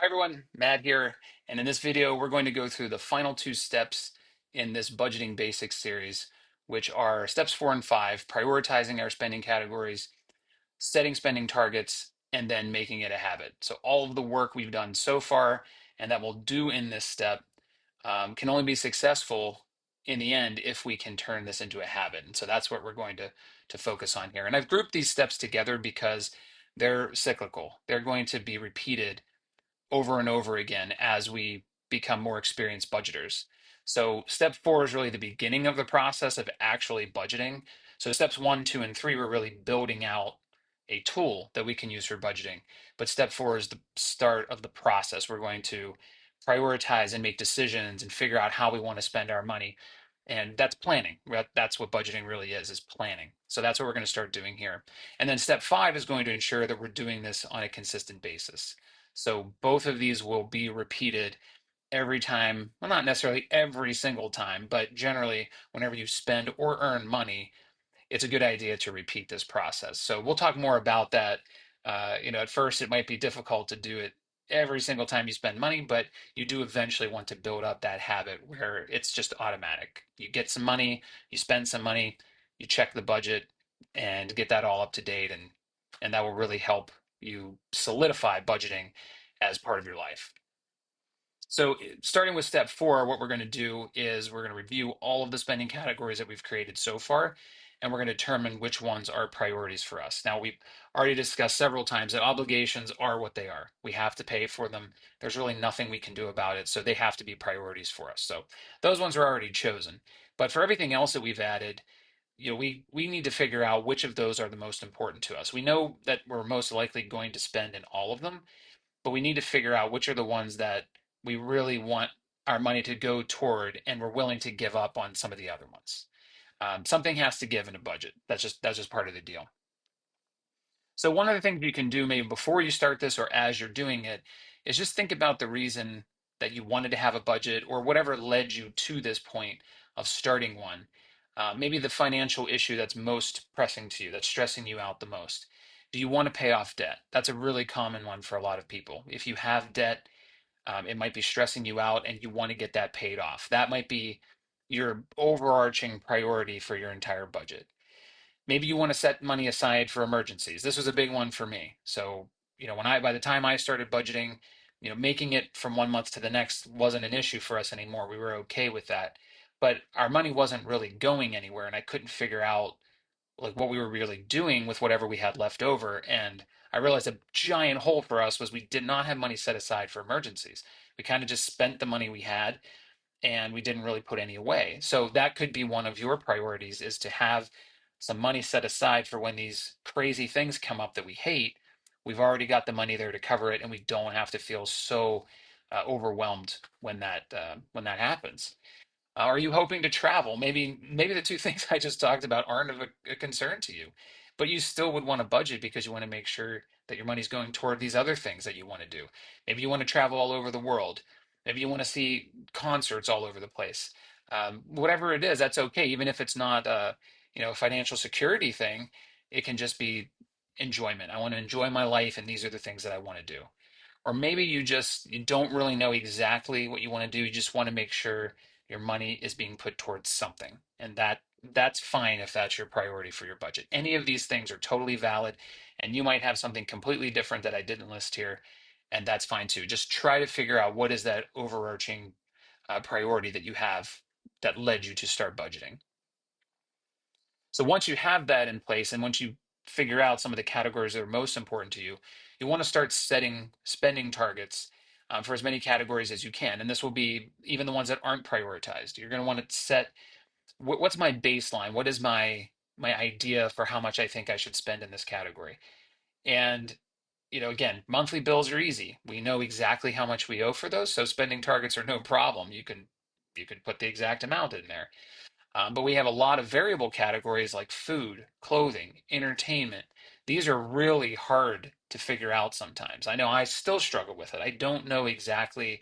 Hi everyone, Matt here, and in this video we're going to go through the final two steps in this budgeting basics series, which are steps 4 and 5, prioritizing our spending categories, setting spending targets, and then making it a habit. So all of the work we've done so far and that we'll do in this step can only be successful in the end if we can turn this into a habit. And so that's what we're going to focus on here. And I've grouped these steps together because they're cyclical. They're going to be repeated over and over again as we become more experienced budgeters. So step 4 is really the beginning of the process of actually budgeting. So steps 1, 2, and 3 were really building out a tool that we can use for budgeting. But step 4 is the start of the process. We're going to prioritize and make decisions and figure out how we want to spend our money. And that's planning. That's what budgeting really is planning. So that's what we're going to start doing here. And then step 5 is going to ensure that we're doing this on a consistent basis. So both of these will be repeated every time, well, not necessarily every single time, but generally whenever you spend or earn money, it's a good idea to repeat this process. So we'll talk more about that. At first it might be difficult to do it every single time you spend money, but you do eventually want to build up that habit where it's just automatic. You get some money, you spend some money, you check the budget and get that all up to date, and that will really help you solidify budgeting as part of your life. So starting with step 4, what we're going to do is we're going to review all of the spending categories that we've created so far, and we're going to determine which ones are priorities for us. Now, we've already discussed several times that obligations are what they are. We have to pay for them. There's really nothing we can do about it, so they have to be priorities for us. So those ones are already chosen. But for everything else that we've added, we need to figure out which of those are the most important to us. We know that we're most likely going to spend in all of them, but we need to figure out which are the ones that we really want our money to go toward, and we're willing to give up on some of the other ones. Something has to give in a budget. That's just part of the deal. So one of the things you can do maybe before you start this or as you're doing it is just think about the reason that you wanted to have a budget or whatever led you to this point of starting one. Maybe the financial issue that's most pressing to you, that's stressing you out the most. Do you want to pay off debt? That's a really common one for a lot of people. If you have debt, it might be stressing you out and you want to get that paid off. That might be your overarching priority for your entire budget. Maybe you want to set money aside for emergencies. This was a big one for me. So, by the time I started budgeting, making it from 1 month to the next wasn't an issue for us anymore. We were okay with that. But our money wasn't really going anywhere, and I couldn't figure out like what we were really doing with whatever we had left over. And I realized a giant hole for us was we did not have money set aside for emergencies. We kind of just spent the money we had and we didn't really put any away. So that could be one of your priorities, is to have some money set aside for when these crazy things come up that we hate. We've already got the money there to cover it, and we don't have to feel so overwhelmed when that happens. Are you hoping to travel? Maybe the two things I just talked about aren't of a concern to you, but you still would want a budget because you want to make sure that your money's going toward these other things that you want to do. Maybe you want to travel all over the world. Maybe you want to see concerts all over the place. Whatever it is, that's okay. Even if it's not a financial security thing, it can just be enjoyment. I want to enjoy my life, and these are the things that I want to do. Or maybe you don't really know exactly what you want to do. You just want to make sure your money is being put towards something. And that's fine if that's your priority for your budget. Any of these things are totally valid, and you might have something completely different that I didn't list here, and that's fine too. Just try to figure out what is that overarching priority that you have that led you to start budgeting. So once you have that in place, and once you figure out some of the categories that are most important to you, you want to start setting spending targets for as many categories as you can. And this will be even the ones that aren't prioritized. You're going to want to set what's my baseline? What is my idea for how much I think I should spend in this category? And again, monthly bills are easy. We know exactly how much we owe for those, so spending targets are no problem. You can put the exact amount in there. But we have a lot of variable categories like food, clothing, entertainment. These are really hard to figure out sometimes. I know I still struggle with it. I don't know exactly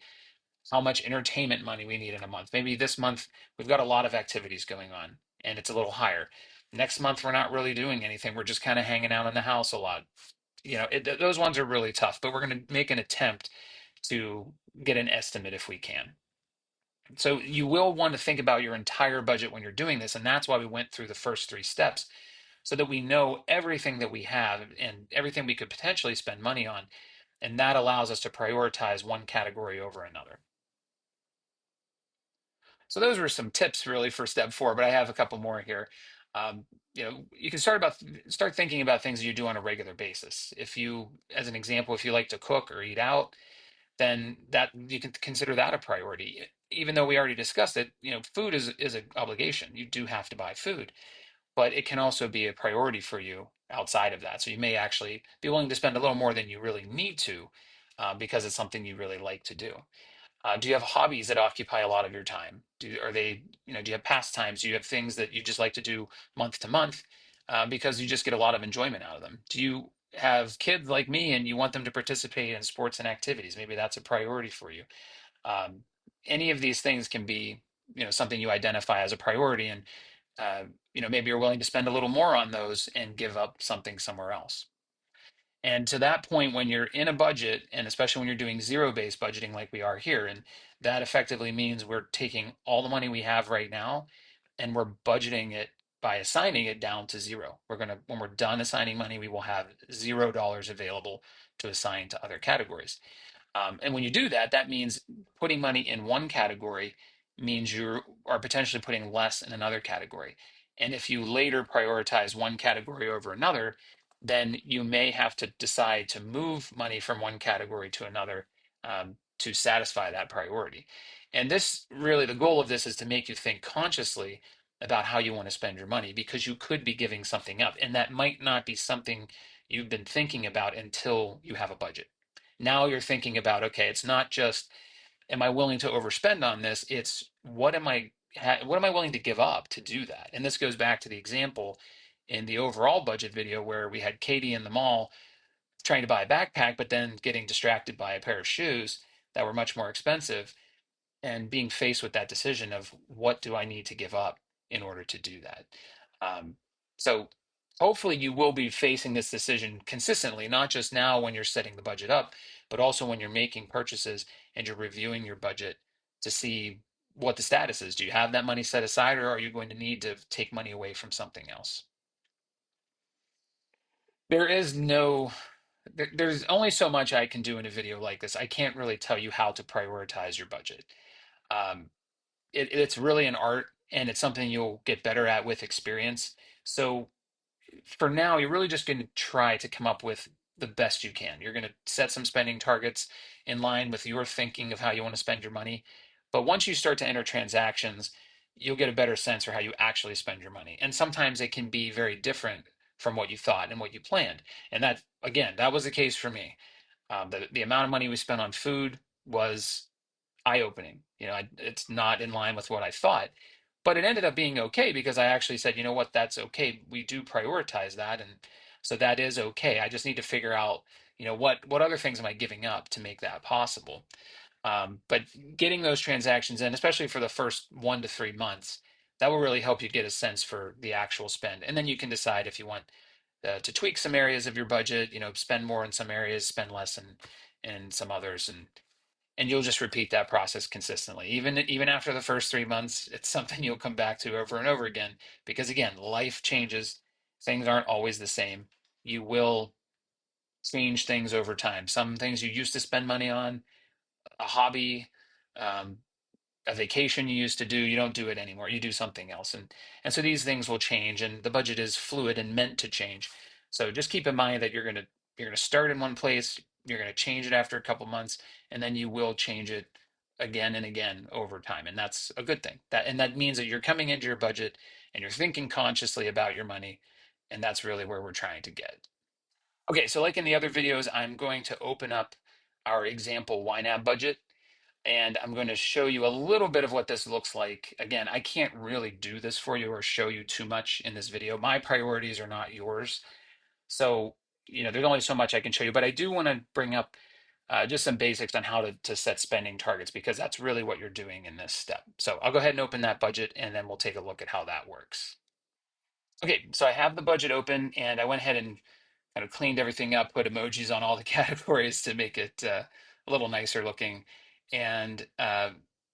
how much entertainment money we need in a month. Maybe this month we've got a lot of activities going on and it's a little higher. Next month we're not really doing anything. We're just kind of hanging out in the house a lot. Those ones are really tough, but we're going to make an attempt to get an estimate if we can. So you will want to think about your entire budget when you're doing this, and that's why we went through the first three steps so that we know everything that we have and everything we could potentially spend money on, and that allows us to prioritize one category over another. So those were some tips really for step four, but I have a couple more here. Um, you can start thinking about things you do on a regular basis. If you, as an example, if you like to cook or eat out, then that you can consider that a priority. Even though we already discussed it, food is an obligation. You do have to buy food, but it can also be a priority for you outside of that. So you may actually be willing to spend a little more than you really need to, because it's something you really like to do. Do you have hobbies that occupy a lot of your time? Do you have pastimes? Do you have things that you just like to do month to month, because you just get a lot of enjoyment out of them? Do you have kids like me and you want them to participate in sports and activities? Maybe that's a priority for you. Um, any of these things can be, something you identify as a priority, and maybe you're willing to spend a little more on those and give up something somewhere else. And to that point, when you're in a budget, and especially when you're doing zero-based budgeting like we are here, and that effectively means we're taking all the money we have right now and we're budgeting it by assigning it down to zero. When we're done assigning money, we will have $0 available to assign to other categories. And when you do that, that means putting money in one category means you are potentially putting less in another category. And if you later prioritize one category over another, then you may have to decide to move money from one category to another, to satisfy that priority. And this really, the goal of this is to make you think consciously about how you want to spend your money, because you could be giving something up. And that might not be something you've been thinking about until you have a budget. Now you're thinking about, okay, it's not just, am I willing to overspend on this? It's what am I willing to give up to do that? And this goes back to the example in the overall budget video where we had Katie in the mall trying to buy a backpack, but then getting distracted by a pair of shoes that were much more expensive, and being faced with that decision of what do I need to give up in order to do that. Um, so hopefully you will be facing this decision consistently, not just now when you're setting the budget up, but also when you're making purchases and you're reviewing your budget to see what the status is. Do you have that money set aside, or are you going to need to take money away from something else? There is no, there's only so much I can do in a video like this. I can't really tell you how to prioritize your budget. Um, it's really an art, and it's something you'll get better at with experience. So for now, you're really just going to try to come up with the best you can. You're going to set some spending targets in line with your thinking of how you want to spend your money. But once you start to enter transactions, you'll get a better sense for how you actually spend your money. And sometimes it can be very different from what you thought and what you planned. And that, again, that was the case for me. The amount of money we spent on food was eye-opening. It's not in line with what I thought, but it ended up being okay because I actually said, you know what, that's okay. We do prioritize that, and so that is okay. I just need to figure out, what other things am I giving up to make that possible. But getting those transactions in, especially for the first 1 to 3 months, that will really help you get a sense for the actual spend, and then you can decide if you want to tweak some areas of your budget. Spend more in some areas, spend less in some others, and you'll just repeat that process consistently. Even after the first 3 months, it's something you'll come back to over and over again, because again, life changes. Things aren't always the same. You will change things over time. Some things you used to spend money on, a hobby, um, a vacation you used to do, you don't do it anymore. You do something else. And so these things will change, and the budget is fluid and meant to change. So just keep in mind that you're gonna start in one place, you're gonna change it after a couple months, and then you will change it again and again over time. And that's a good thing. That means that you're coming into your budget and you're thinking consciously about your money. And that's really where we're trying to get. Okay, so like in the other videos, I'm going to open up our example YNAB budget, and I'm going to show you a little bit of what this looks like. Again, I can't really do this for you or show you too much in this video. My priorities are not yours. So, there's only so much I can show you, but I do want to bring up just some basics on how to set spending targets, because that's really what you're doing in this step. So I'll go ahead and open that budget, and then we'll take a look at how that works. Okay, so I have the budget open, and I went ahead and kind of cleaned everything up, put emojis on all the categories to make it a little nicer looking. And,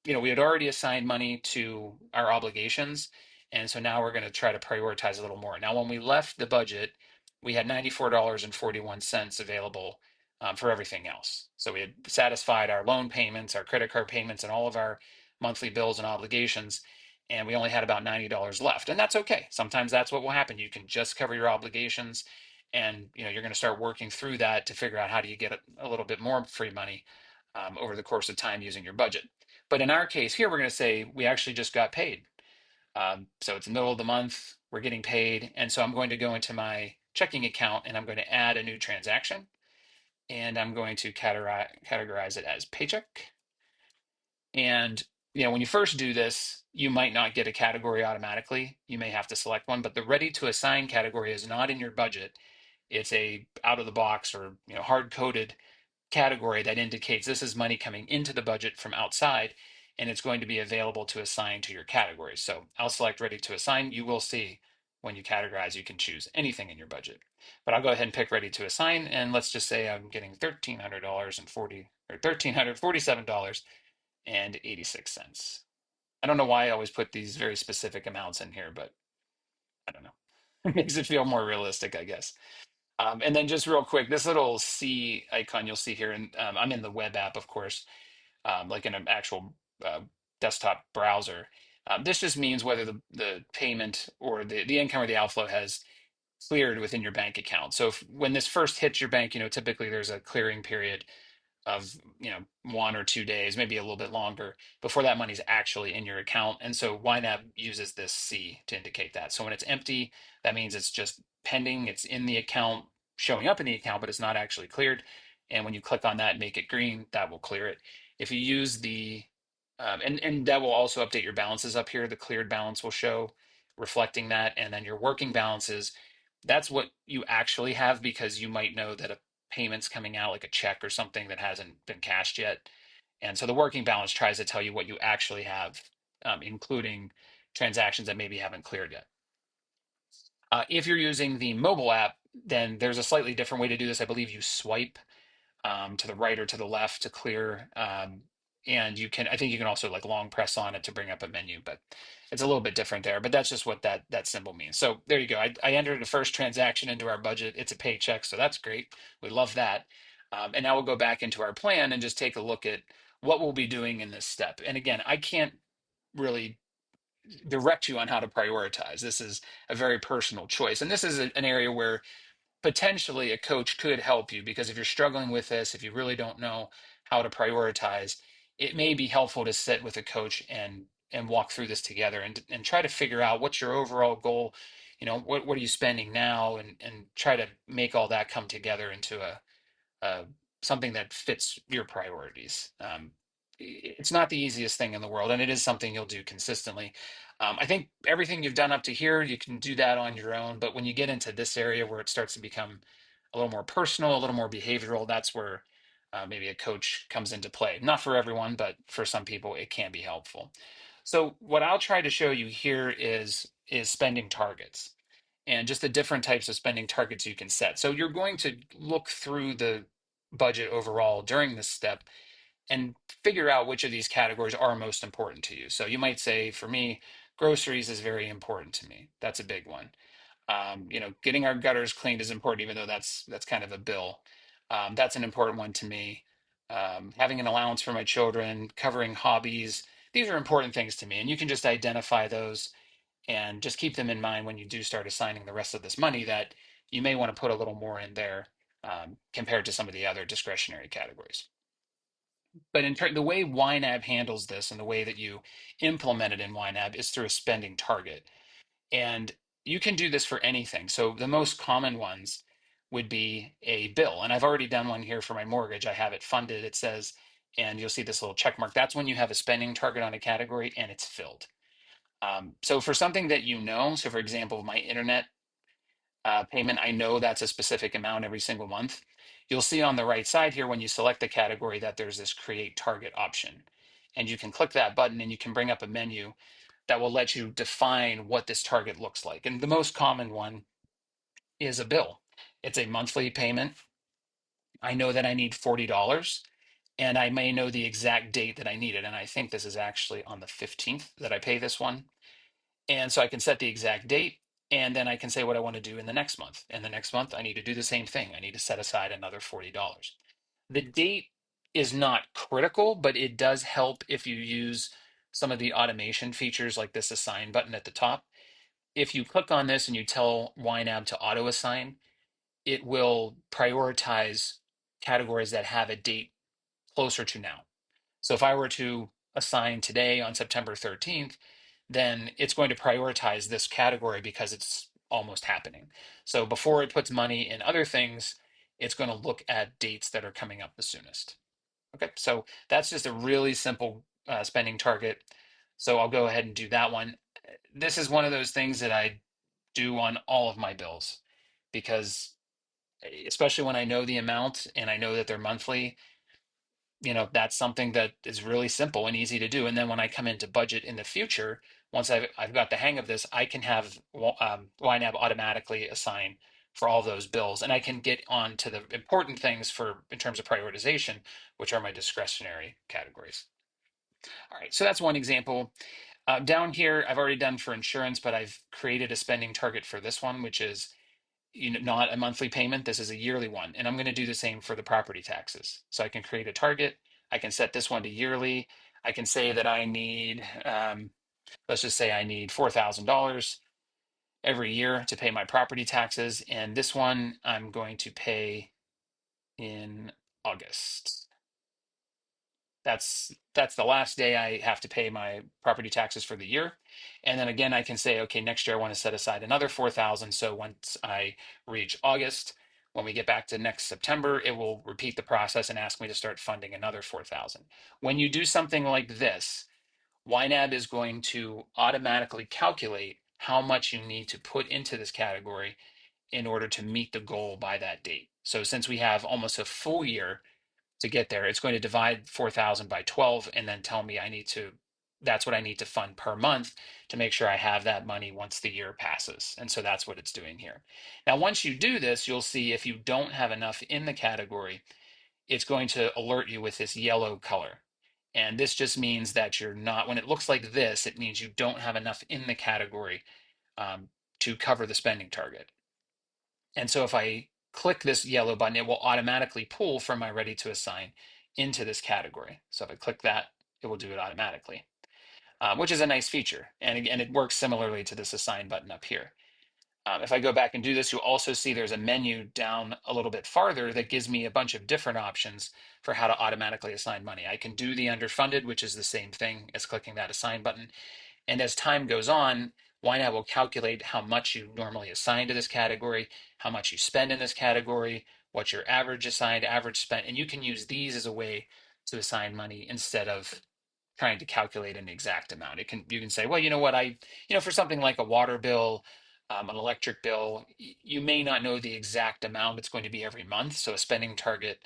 we had already assigned money to our obligations. And so now we're going to try to prioritize a little more. Now, when we left the budget, we had $94.41 available for everything else. So we had satisfied our loan payments, our credit card payments, and all of our monthly bills and obligations. And we only had about $90 left. And that's okay. Sometimes that's what will happen. You can just cover your obligations, and you're going to start working through that to figure out how do you get a little bit more free money over the course of time using your budget. But in our case here, we're going to say we actually just got paid. So it's the middle of the month, we're getting paid. And so I'm going to go into my checking account and I'm going to add a new transaction. And I'm going to categorize it as paycheck. And when you first do this, you might not get a category automatically. You may have to select one, but the ready to assign category is not in your budget. It's a out of the box or hard coded category that indicates this is money coming into the budget from outside, and it's going to be available to assign to your categories. So I'll select ready to assign. You will see when you categorize, you can choose anything in your budget. But I'll go ahead and pick ready to assign, and let's just say I'm getting $1,347.86. I don't know why I always put these very specific amounts in here, but I don't know. It makes it feel more realistic, I guess. And then just real quick, this little C icon you'll see here, and I'm in the web app, of course, like in an actual uh, desktop browser. This just means whether the payment or the income or the outflow has cleared within your bank account. So when this first hits your bank, typically there's a clearing period of 1 or 2 days, maybe a little bit longer, before that money's actually in your account. And so YNAB uses this C to indicate that. So when it's empty, that means it's just pending, it's in the account, showing up in the account, but it's not actually cleared. And when you click on that and make it green, that will clear it. If you use the and that will also update your balances up here. The cleared balance will show, reflecting that. And then your working balances, that's what you actually have, because you might know that a payments coming out, like a check or something that hasn't been cashed yet. And so the working balance tries to tell you what you actually have, including transactions that maybe haven't cleared yet. If you're using the mobile app, then there's a slightly different way to do this. I believe you swipe to the right or to the left to clear. And I think you can also like long press on it to bring up a menu, but it's a little bit different there. But that's just what that symbol means. So there you go. I entered the first transaction into our budget. It's a paycheck, so that's great. We love that. And now we'll go back into our plan and just take a look at what we'll be doing in this step. And again, I can't really direct you on how to prioritize. This is a very personal choice. And this is an area where potentially a coach could help you, because if you're struggling with this, if you really don't know how to prioritize, it may be helpful to sit with a coach and walk through this together and try to figure out what's your overall goal. What are you spending now, and try to make all that come together into uh, something that fits your priorities. It's not the easiest thing in the world, and it is something you'll do consistently. I think everything you've done up to here, you can do that on your own. But when you get into this area where it starts to become a little more personal, a little more behavioral, that's where maybe a coach comes into play. Not for everyone, but for some people, it can be helpful. So what I'll try to show you here is spending targets, and just the different types of spending targets you can set. So you're going to look through the budget overall during this step and figure out which of these categories are most important to you. So you might say, for me, groceries is very important to me. That's a big one. Getting our gutters cleaned is important, even though that's kind of a bill. That's an important one to me. Having an allowance for my children, covering hobbies, these are important things to me. And you can just identify those and just keep them in mind when you do start assigning the rest of this money, that you may want to put a little more in there compared to some of the other discretionary categories. But the way YNAB handles this, and the way that you implement it in YNAB, is through a spending target. And you can do this for anything. So the most common ones would be a bill. And I've already done one here for my mortgage. I have it funded, it says, and you'll see this little check mark. That's when you have a spending target on a category and it's filled. So for something that so for example, my internet payment, I know that's a specific amount every single month. You'll see on the right side here when you select the category that there's this create target option. And you can click that button and you can bring up a menu that will let you define what this target looks like. And the most common one is a bill. It's a monthly payment. I know that I need $40. and I may know the exact date that I need it. And I think this is actually on the 15th that I pay this one. And so I can set the exact date, and then I can say what I want to do in the next month. And the next month, I need to do the same thing. I need to set aside another $40. The date is not critical, but it does help if you use some of the automation features like this assign button at the top. If you click on this and you tell YNAB to auto assign, it will prioritize categories that have a date closer to now. So if I were to assign today on September 13th, then it's going to prioritize this category because it's almost happening. So before it puts money in other things, it's going to look at dates that are coming up the soonest. Okay, so that's just a really simple spending target. So I'll go ahead and do that one. This is one of those things that I do on all of my bills because especially when I know the amount and I know that they're monthly, that's something that is really simple and easy to do. And then when I come into budget in the future, once I've got the hang of this, I can have YNAB automatically assign for all those bills, and I can get on to the important things for in terms of prioritization, which are my discretionary categories. All right, so that's one example. Down here, I've already done for insurance, but I've created a spending target for this one, which is not a monthly payment. This is a yearly one. And I'm going to do the same for the property taxes. So I can create a target. I can set this one to yearly. I can say that I need, let's just say I need $4,000 every year to pay my property taxes. And this one I'm going to pay in August. That's the last day I have to pay my property taxes for the year. And then again, I can say, okay, next year I want to set aside another 4,000. So once I reach August, when we get back to next September, it will repeat the process and ask me to start funding another 4,000. When you do something like this, YNAB is going to automatically calculate how much you need to put into this category in order to meet the goal by that date. So since we have almost a full year to get there, it's going to divide 4,000 by 12 and then tell me that's what I need to fund per month to make sure I have that money once the year passes. And so that's what it's doing here. Now, once you do this, you'll see if you don't have enough in the category, it's going to alert you with this yellow color. And this just means that you're not, when it looks like this, it means you don't have enough in the category to cover the spending target. And so if I click this yellow button, it will automatically pull from my ready to assign into this category. So if I click that, it will do it automatically, which is a nice feature. And again, it works similarly to this assign button up here. If I go back and do this, you'll also see there's a menu down a little bit farther that gives me a bunch of different options for how to automatically assign money. I can do the underfunded, which is the same thing as clicking that assign button. And as time goes on, YNAB will calculate how much you normally assign to this category, how much you spend in this category, what your average assigned, average spent, and you can use these as a way to assign money instead of trying to calculate an exact amount. You can say, well, you know what, for something like a water bill, an electric bill, you may not know the exact amount it's going to be every month. So a spending target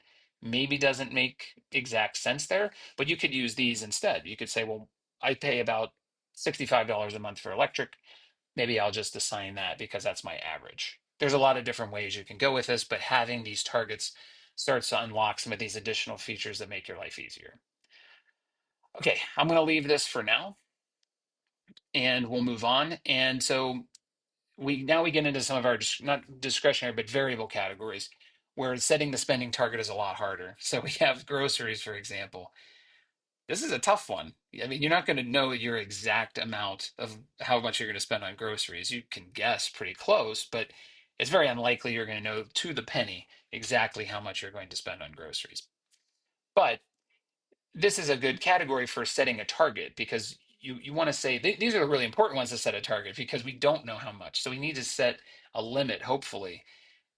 maybe doesn't make exact sense there, but you could use these instead. You could say, well, I pay about $65 a month for electric. Maybe I'll just assign that because that's my average. There's a lot of different ways you can go with this, but having these targets starts to unlock some of these additional features that make your life easier. Okay, I'm going to leave this for now and we'll move on. And so we get into some of our not discretionary but variable categories where setting the spending target is a lot harder. So we have groceries, for example. This is a tough one. I mean, you're not going to know your exact amount of how much you're going to spend on groceries. You can guess pretty close, but it's very unlikely you're going to know to the penny exactly how much you're going to spend on groceries. But this is a good category for setting a target because you want to say these are the really important ones to set a target because we don't know how much. So we need to set a limit, hopefully,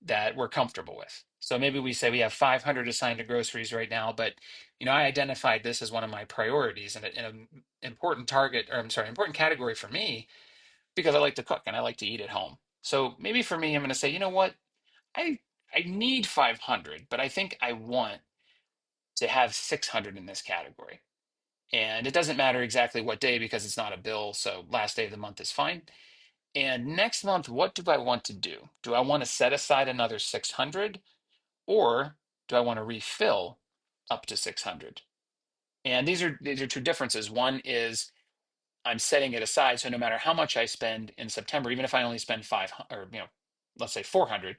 that we're comfortable with. So maybe we say we have 500 assigned to groceries right now, but I identified this as one of my priorities and an important target, or I'm sorry, important category for me because I like to cook and I like to eat at home. So maybe for me, I'm going to say, you know what, I I need 500, but I think I want to have 600 in this category. And it doesn't matter exactly what day because it's not a bill, so last day of the month is fine. And next month, what do I want to do? Do I want to set aside another 600 or do I want to refill up to 600. And these are two differences. One is I'm setting it aside, so no matter how much I spend in September, even if I only spend 500, or let's say 400,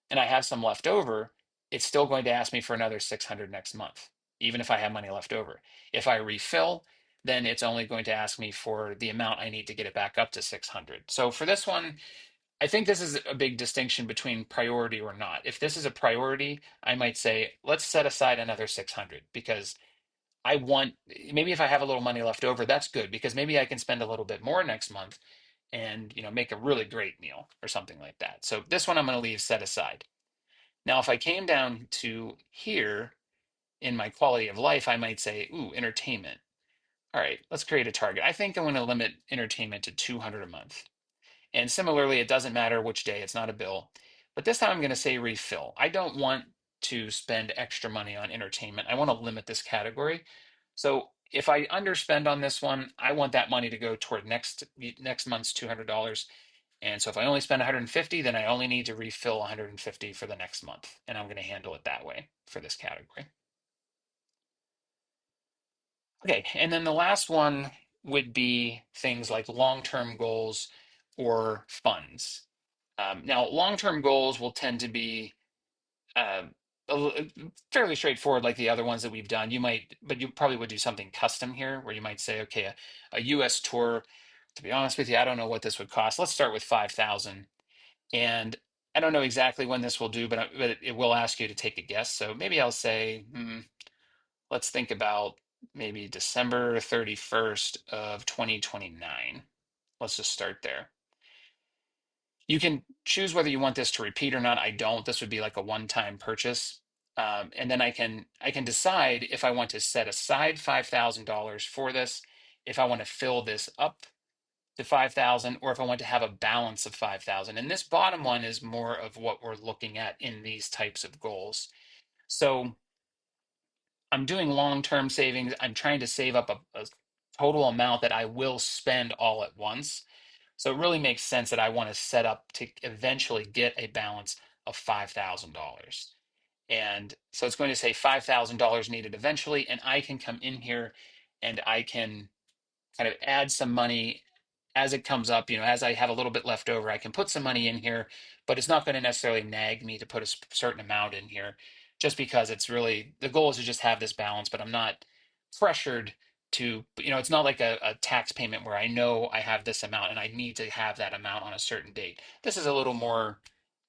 and I have some left over, it's still going to ask me for another 600 next month, even if I have money left over. If I refill, then it's only going to ask me for the amount I need to get it back up to 600. So for this one, I think this is a big distinction between priority or not. If this is a priority, I might say, let's set aside another 600 because I want, maybe if I have a little money left over, that's good because maybe I can spend a little bit more next month and make a really great meal or something like that. So this one I'm going to leave set aside. Now, if I came down to here in my quality of life, I might say, ooh, entertainment. All right, let's create a target. I think I'm going to limit entertainment to 200 a month. And similarly, it doesn't matter which day, it's not a bill. But this time I'm going to say refill. I don't want to spend extra money on entertainment. I want to limit this category. So if I underspend on this one, I want that money to go toward next month's $200. And so if I only spend 150, then I only need to refill 150 for the next month. And I'm going to handle it that way for this category. Okay, and then the last one would be things like long-term goals or funds. Now, long-term goals will tend to be uh, fairly straightforward, like the other ones that we've done. But you probably would do something custom here, where you might say, okay, a U.S. tour. To be honest with you, I don't know what this would cost. Let's start with 5,000, and I don't know exactly when this will do, but it will ask you to take a guess. So maybe I'll say, let's think about maybe December 31st of 2029. Let's just start there. You can choose whether you want this to repeat or not. I don't. This would be like a one-time purchase. And then I can decide if I want to set aside $5,000 for this, if I want to fill this up to 5,000, or if I want to have a balance of 5,000. And this bottom one is more of what we're looking at in these types of goals. So I'm doing long-term savings. I'm trying to save up a total amount that I will spend all at once. So it really makes sense that I want to set up to eventually get a balance of $5,000. And so it's going to say $5,000 needed eventually, and I can come in here and I can kind of add some money as it comes up. As I have a little bit left over, I can put some money in here, but it's not going to necessarily nag me to put a certain amount in here just because it's really the goal is to just have this balance, but I'm not pressured to, it's not like a tax payment where I know I have this amount and I need to have that amount on a certain date. This is a little more,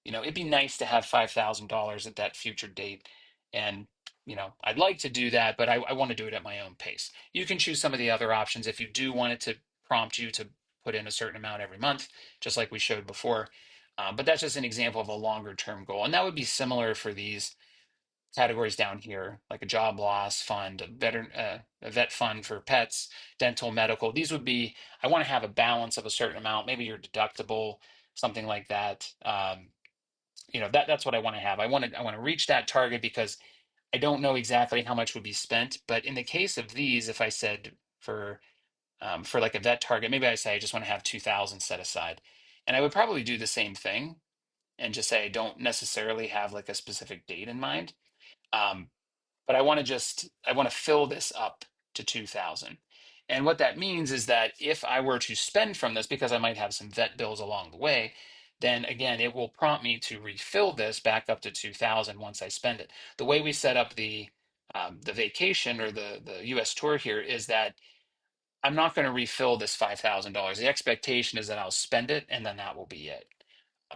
it'd be nice to have $5,000 at that future date. And I'd like to do that, but I want to do it at my own pace. You can choose some of the other options if you do want it to prompt you to put in a certain amount every month, just like we showed before. But that's just an example of a longer term goal. And that would be similar for these categories down here, like a job loss fund, a vet fund for pets, dental, medical. These would be, I want to have a balance of a certain amount, maybe your deductible, something like that. That's what I want to have. I want to reach that target because I don't know exactly how much would be spent. But in the case of these, if I said for like a vet target, maybe I say I just want to have 2,000 set aside, and I would probably do the same thing and just say I don't necessarily have like a specific date in mind. Um, but I want to fill this up to 2,000. And what that means is that if I were to spend from this, because I might have some vet bills along the way, then again, it will prompt me to refill this back up to 2,000 once I spend it. The way we set up the vacation or the U.S. tour here is that I'm not going to refill this $5,000. The expectation is that I'll spend it and then that will be it.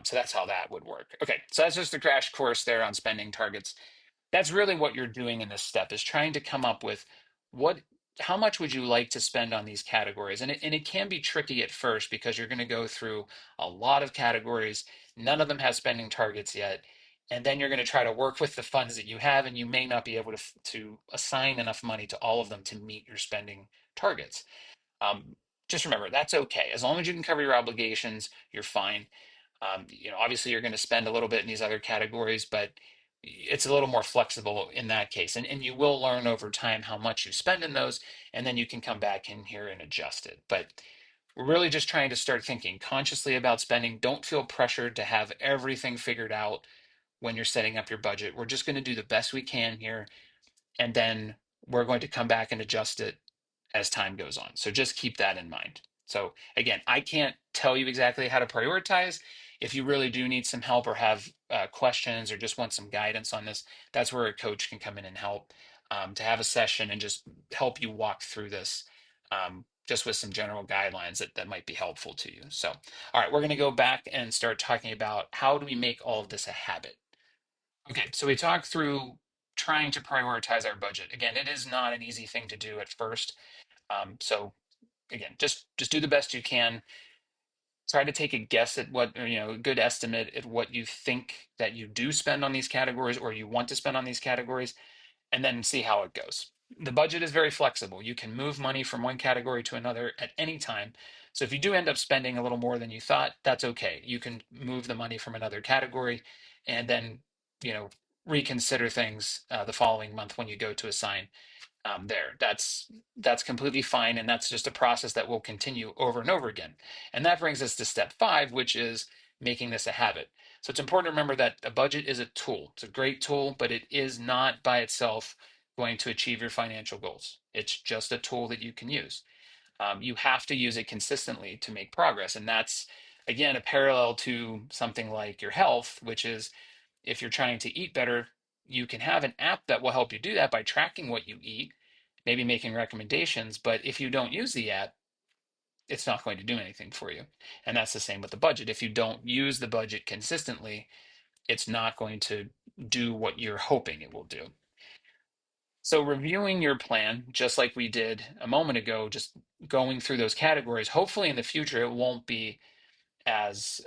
So that's how that would work. Okay, so that's just a crash course there on spending targets. That's really what you're doing in this step is trying to come up with what how much would you like to spend on these categories? And it can be tricky at first because you're going to go through a lot of categories. None of them have spending targets yet. And then you're going to try to work with the funds that you have, and you may not be able to assign enough money to all of them to meet your spending targets. Um, just remember, that's okay. As long as you can cover your obligations, you're fine. Obviously you're going to spend a little bit in these other categories, but it's a little more flexible in that case. And you will learn over time how much you spend in those, and then you can come back in here and adjust it. But we're really just trying to start thinking consciously about spending. Don't feel pressured to have everything figured out when you're setting up your budget. We're just going to do the best we can here and then we're going to come back and adjust it as time goes on. So just keep that in mind. So again, I can't tell you exactly how to prioritize. If you really do need some help or have questions or just want some guidance on this, that's where a coach can come in and help, to have a session and just help you walk through this, just with some general guidelines that might be helpful to you. So, all right, we're going to go back and start talking about how do we make all of this a habit. Okay, so we talked through trying to prioritize our budget. Again, it is not an easy thing to do at first. So again, just do the best you can. Try to take a guess at what, or, a good estimate at what you think that you do spend on these categories or you want to spend on these categories, and then see how it goes. The budget is very flexible. You can move money from one category to another at any time. So if you do end up spending a little more than you thought, that's okay. You can move the money from another category and then, you know, reconsider things the following month when you go to assign there. That's completely fine, and that's just a process that will continue over and over again. And that brings us to step 5, which is making this a habit. So it's important to remember that a budget is a tool. It's a great tool, but it is not by itself going to achieve your financial goals. It's just a tool that you can use. You have to use it consistently to make progress, and that's again a parallel to something like your health, which is if you're trying to eat better, you can have an app that will help you do that by tracking what you eat, maybe making recommendations. But if you don't use the app, it's not going to do anything for you. And that's the same with the budget. If you don't use the budget consistently, it's not going to do what you're hoping it will do. So, reviewing your plan, just like we did a moment ago, just going through those categories, hopefully in the future, it won't be as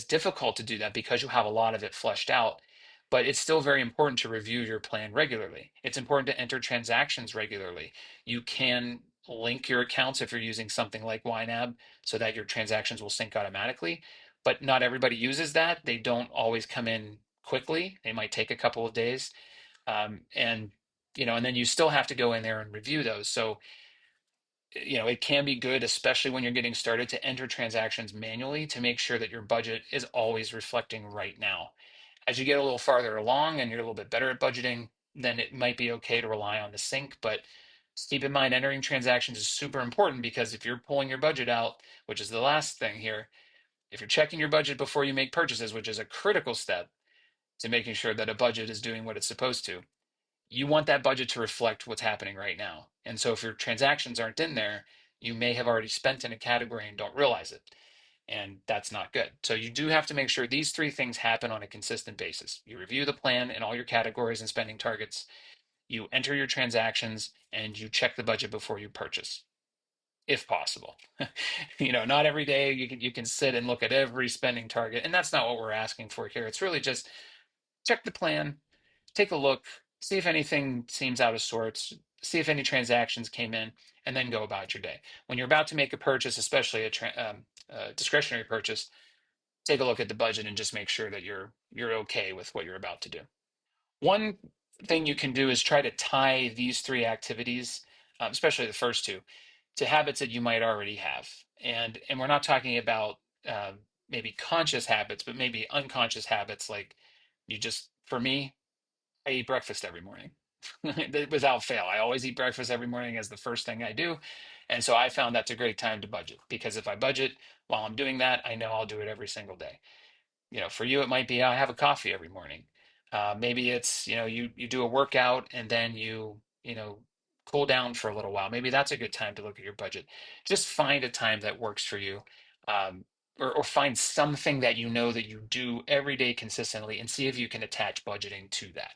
difficult to do that because you have a lot of it fleshed out. But it's still very important to review your plan regularly. It's important to enter transactions regularly. You can link your accounts if you're using something like YNAB so that your transactions will sync automatically. But not everybody uses that. They don't always come in quickly. They might take a couple of days. And and then you still have to go in there and review those. So it can be good, especially when you're getting started, to enter transactions manually to make sure that your budget is always reflecting right now. As you get a little farther along and you're a little bit better at budgeting, then it might be okay to rely on the sync. But just keep in mind, entering transactions is super important because if you're pulling your budget out, which is the last thing here, if you're checking your budget before you make purchases, which is a critical step to making sure that a budget is doing what it's supposed to, you want that budget to reflect what's happening right now. And so if your transactions aren't in there, you may have already spent in a category and don't realize it. And that's not good. So you do have to make sure these 3 things happen on a consistent basis. You review the plan and all your categories and spending targets, you enter your transactions, and you check the budget before you purchase, if possible. Not every day you can sit and look at every spending target, and that's not what we're asking for here. It's really just check the plan, take a look, see if anything seems out of sorts, see if any transactions came in, and then go about your day. When you're about to make a purchase, especially a discretionary purchase, take a look at the budget and just make sure that you're okay with what you're about to do. One thing you can do is try to tie these 3 activities, especially the first 2, to habits that you might already have. And we're not talking about maybe conscious habits, but maybe unconscious habits like for me, I eat breakfast every morning without fail. I always eat breakfast every morning as the first thing I do. And so I found that's a great time to budget because if I budget while I'm doing that, I know I'll do it every single day. For you, it might be I have a coffee every morning. Maybe it's, you do a workout and then you cool down for a little while. Maybe that's a good time to look at your budget. Just find a time that works for you. Um, or find something that you know that you do every day consistently and see if you can attach budgeting to that.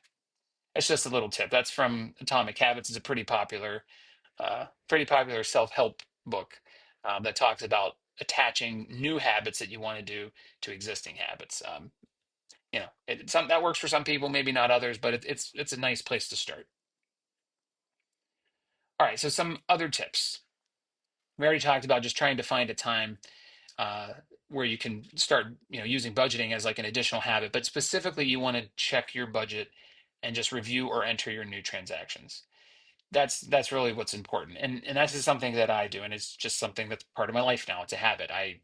It's just a little tip. That's from Atomic Habits. It's a pretty popular self-help book that talks about attaching new habits that you want to do to existing habits. That works for some people, maybe not others, but it's a nice place to start. All right, so some other tips. We already talked about just trying to find a time uh, where you can start, using budgeting as like an additional habit, but specifically you want to check your budget and just review or enter your new transactions. That's really what's important, and that's just something that I do, and it's just something that's part of my life now. It's a habit. I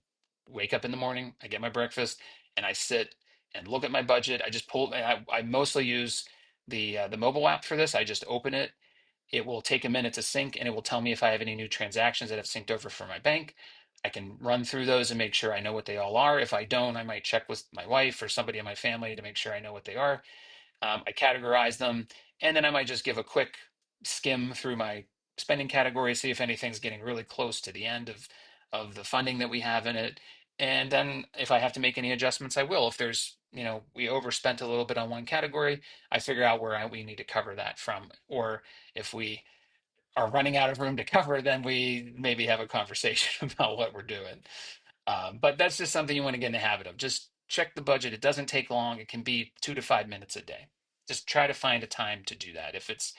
wake up in the morning, I get my breakfast, and I sit and look at my budget. I just pull. I mostly use the mobile app for this. I just open it It will take a minute to sync, and it will tell me if I have any new transactions that have synced over from my bank. I can run through those and make sure I know what they all are. If I don't, I might check with my wife or somebody in my family to make sure I know what they are. I categorize them, and then I might just give a quick skim through my spending category, see if anything's getting really close to the end of the funding that we have in it. And then if I have to make any adjustments, I will. If there's, we overspent a little bit on one category, I figure out where we need to cover that from. Or if we are running out of room to cover, then we maybe have a conversation about what we're doing. But that's just something you want to get in the habit of. Just check the budget. It doesn't take long. It can be 2 to 5 minutes a day. Just try to find a time to do that. If it's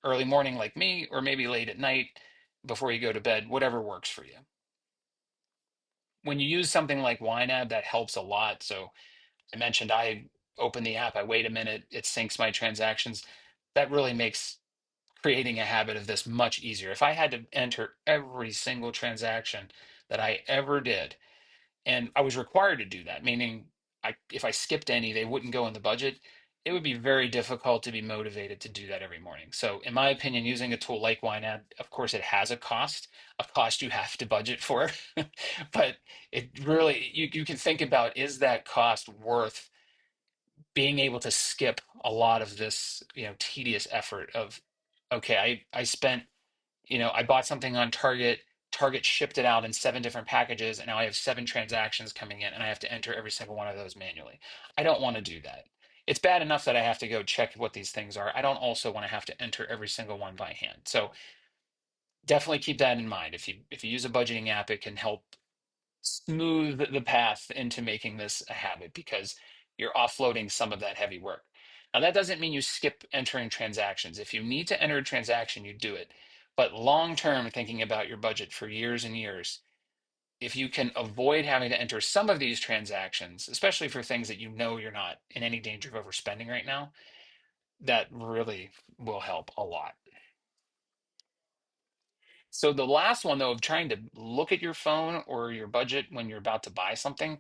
early morning like me, or maybe late at night before you go to bed, whatever works for you. When you use something like YNAB, that helps a lot. So I mentioned I open the app, I wait a minute, it syncs my transactions. That really makes creating a habit of this much easier. If I had to enter every single transaction that I ever did, and I was required to do that, meaning if I skipped any, they wouldn't go in the budget. It would be very difficult to be motivated to do that every morning. So, in my opinion, using a tool like YNAB, of course, it has a cost you have to budget for, but it really, you can think about, is that cost worth being able to skip a lot of this, tedious effort of, okay, I spent, I bought something on Target. Target shipped it out in 7 different packages, and now I have 7 transactions coming in, and I have to enter every single one of those manually. I don't want to do that. It's bad enough that I have to go check what these things are. I don't also want to have to enter every single one by hand. So definitely keep that in mind. If you use a budgeting app, it can help smooth the path into making this a habit because you're offloading some of that heavy work. Now, that doesn't mean you skip entering transactions. If you need to enter a transaction, you do it. But long term, thinking about your budget for years and years, if you can avoid having to enter some of these transactions, especially for things that you know you're not in any danger of overspending right now, that really will help a lot. So, the last one, though, of trying to look at your phone or your budget when you're about to buy something,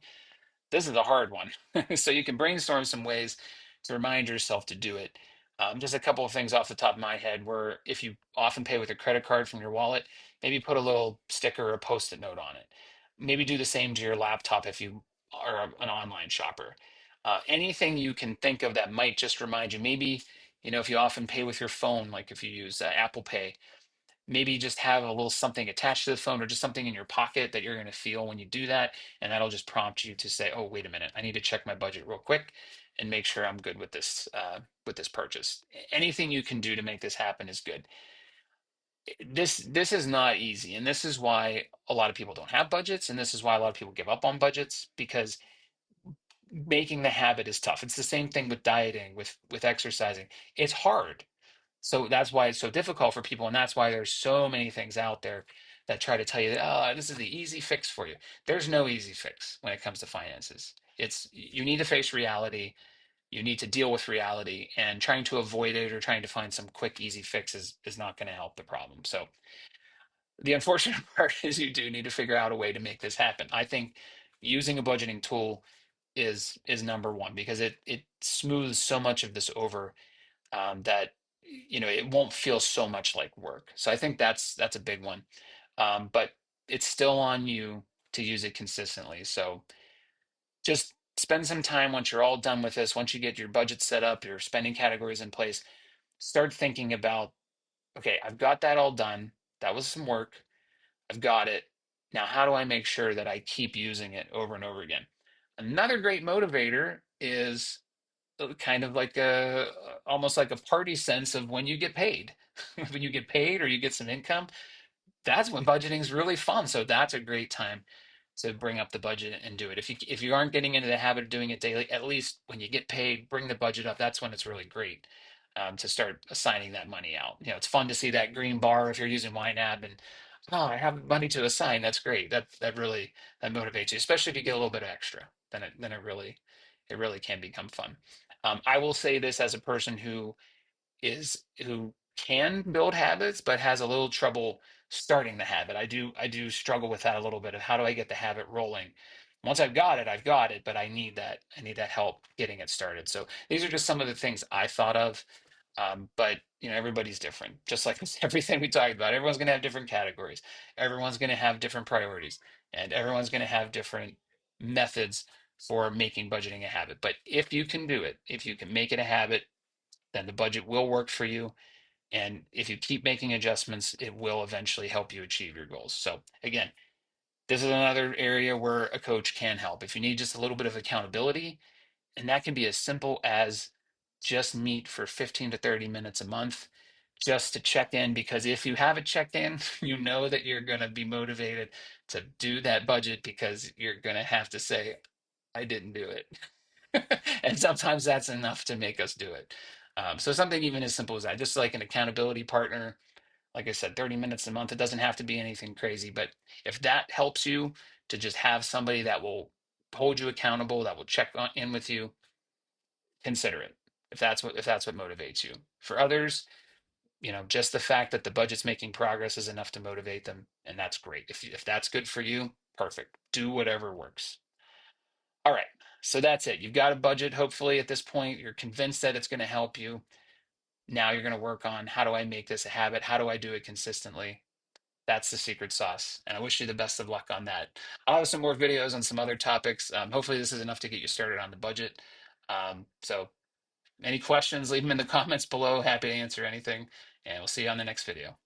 this is a hard one. So you can brainstorm some ways to remind yourself to do it. Just a couple of things off the top of my head where if you often pay with a credit card from your wallet, maybe put a little sticker or a post-it note on it. Maybe do the same to your laptop if you are an online shopper. Anything you can think of that might just remind you. Maybe, if you often pay with your phone, like if you use Apple Pay, maybe just have a little something attached to the phone or just something in your pocket that you're going to feel when you do that. And that'll just prompt you to say, oh, wait a minute, I need to check my budget real quick and make sure I'm good with this purchase. Anything you can do to make this happen is good. This is not easy. And this is why a lot of people don't have budgets. And this is why a lot of people give up on budgets because making the habit is tough. It's the same thing with dieting, with exercising. It's hard. So that's why it's so difficult for people, and that's why there's so many things out there that try to tell you that, oh, this is the easy fix for you. There's no easy fix when it comes to finances. It's you need to face reality, you need to deal with reality, and trying to avoid it or trying to find some quick, easy fix is not going to help the problem. So the unfortunate part is you do need to figure out a way to make this happen. I think using a budgeting tool is number one because it smooths so much of this over that it won't feel so much like work. So I think that's a big one. But it's still on you to use it consistently. So just spend some time once you're all done with this. Once you get your budget set up, your spending categories in place, start thinking about, okay, I've got that all done. That was some work. I've got it. Now, how do I make sure that I keep using it over and over again? Another great motivator is kind of like a almost like a party sense of when you get paid. When you get paid or you get some income, that's when budgeting is really fun. So that's a great time to bring up the budget and do it. If you aren't getting into the habit of doing it daily, at least when you get paid, bring the budget up. That's when it's really great to start assigning that money out. It's fun to see that green bar if you're using YNAB and oh, I have money to assign. That's great. That really that motivates you, especially if you get a little bit of extra. Then it really can become fun. I will say this as a person who can build habits but has a little trouble starting the habit. I do struggle with that a little bit of how do I get the habit rolling. Once I've got it, but I need that help getting it started. So these are just some of the things I thought of. But everybody's different. Just like with everything we talked about, everyone's going to have different categories. Everyone's going to have different priorities, and everyone's going to have different methods for making budgeting a habit. But if you can do it, if you can make it a habit, then the budget will work for you. And if you keep making adjustments, it will eventually help you achieve your goals. So again, this is another area where a coach can help. If you need just a little bit of accountability, and that can be as simple as just meet for 15 to 30 minutes a month just to check in. Because if you have it checked in, you know that you're going to be motivated to do that budget because you're going to have to say, I didn't do it. And sometimes that's enough to make us do it. So something even as simple as that, just like an accountability partner, like I said, 30 minutes a month, it doesn't have to be anything crazy, but if that helps you to just have somebody that will hold you accountable, that will check in with you, consider it. If that's what motivates you. For others, just the fact that the budget's making progress is enough to motivate them, and that's great. If that's good for you, perfect. Do whatever works. All right. So that's it. You've got a budget. Hopefully, at this point, you're convinced that it's going to help you. Now you're going to work on, how do I make this a habit? How do I do it consistently? That's the secret sauce. And I wish you the best of luck on that. I'll have some more videos on some other topics. Hopefully, this is enough to get you started on the budget. So, any questions, leave them in the comments below. Happy to answer anything. And we'll see you on the next video.